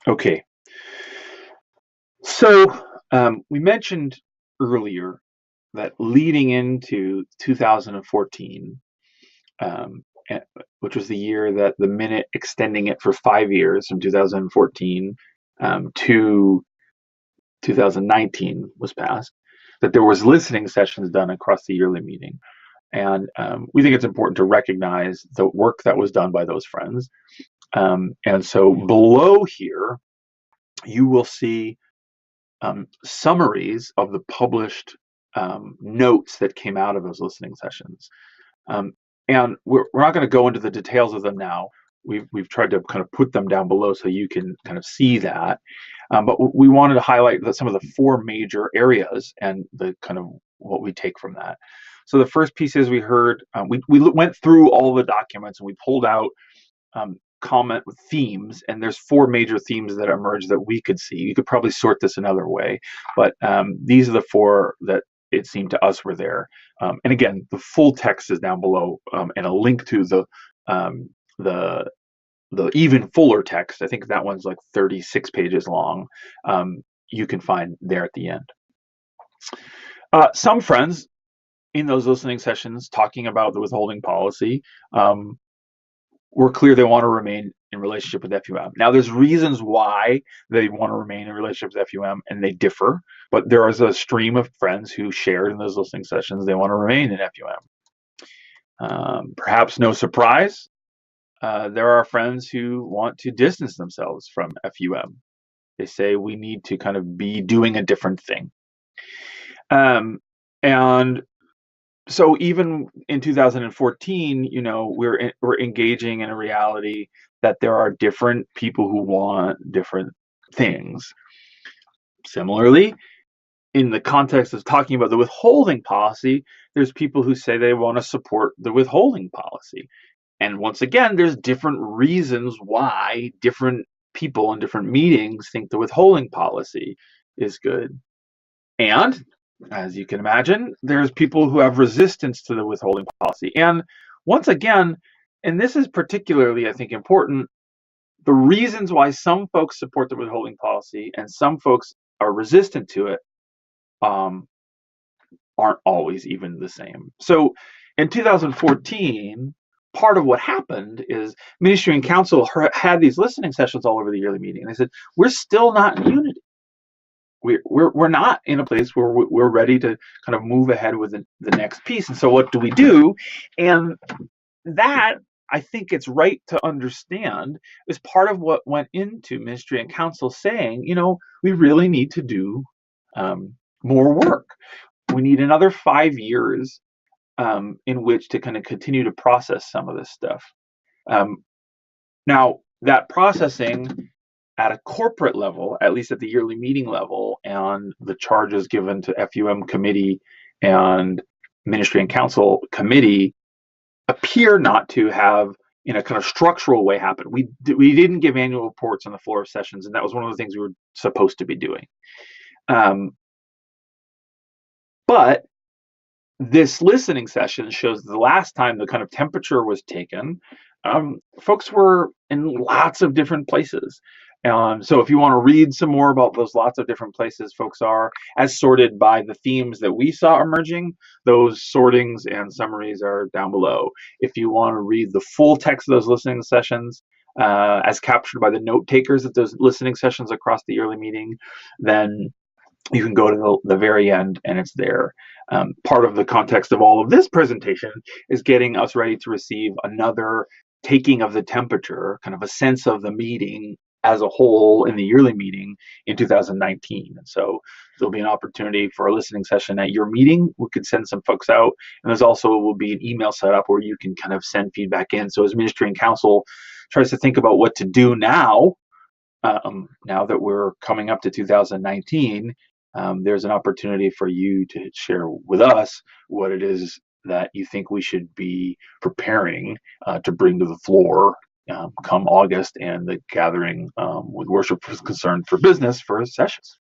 Okay, so we mentioned earlier that leading into 2014, um, which was the year that the minute extending it for 5 years from 2014 to 2019 was passed, that there was listening sessions done across the yearly meeting. And we think it's important to recognize the work that was done by those friends. And so below here, you will see summaries of the published notes that came out of those listening sessions. Um, and we're not going to go into the details of them now. We've tried to kind of put them down below so you can kind of see that. But we wanted to highlight some of the four major areas and the kind of what we take from that. So the first piece is we heard, we went through all the documents and we pulled out comment with themes, and there's four major themes that emerge that we could see. You could probably sort this another way, but these are the four that it seemed to us were there. And again, the full text is down below, and a link to the even fuller text. I think that one's like 36 pages long. You can find there at the end. Some friends in those listening sessions talking about the withholding policy were clear they want to remain in relationship with FUM. Now, there's reasons why they want to remain in relationship with FUM, and they differ, but there is a stream of friends who shared in those listening sessions they want to remain in FUM. Perhaps no surprise, there are friends who want to distance themselves from FUM. They say we need to kind of be doing a different thing. And so even in 2014, we're engaging in a reality that there are different people who want different things. Similarly, in the context of talking about the withholding policy, there's people who say they want to support the withholding policy. And once again, there's different reasons why different people in different meetings think the withholding policy is good. And as you can imagine, there's people who have resistance to the withholding policy. And once again, and this is particularly, I think, important, the reasons why some folks support the withholding policy and some folks are resistant to it aren't always even the same. So in 2014, part of what happened is Ministry and Council had these listening sessions all over the yearly meeting. They said, we're still not in unity. We're not in a place where we're ready to kind of move ahead with the next piece. And so what do we do? And that, I think it's right to understand, is part of what went into Ministry and Council saying, we really need to do more work. We need another 5 years in which to kind of continue to process some of this stuff. Now, that processing at a corporate level, at least at the yearly meeting level, and the charges given to FUM committee and Ministry and Council committee appear not to have, in a kind of structural way, happen. We didn't give annual reports on the floor of sessions, and that was one of the things we were supposed to be doing. But this listening session shows the last time the kind of temperature was taken, folks were in lots of different places. So if you want to read some more about those lots of different places folks are, as sorted by the themes that we saw emerging, those sortings and summaries are down below. If you want to read the full text of those listening sessions, as captured by the note takers at those listening sessions across the yearly meeting, then you can go to the very end and it's there. Part of the context of all of this presentation is getting us ready to receive another taking of the temperature, kind of a sense of the meeting as a whole in the yearly meeting in 2019. And so there'll be an opportunity for a listening session at your meeting. We could send some folks out, and there's also will be an email set up where you can kind of send feedback in. So as Ministry and Council tries to think about what to do now, now that we're coming up to 2019, there's an opportunity for you to share with us what it is that you think we should be preparing to bring to the floor come August and the gathering with Worship with Concern for Business for sessions.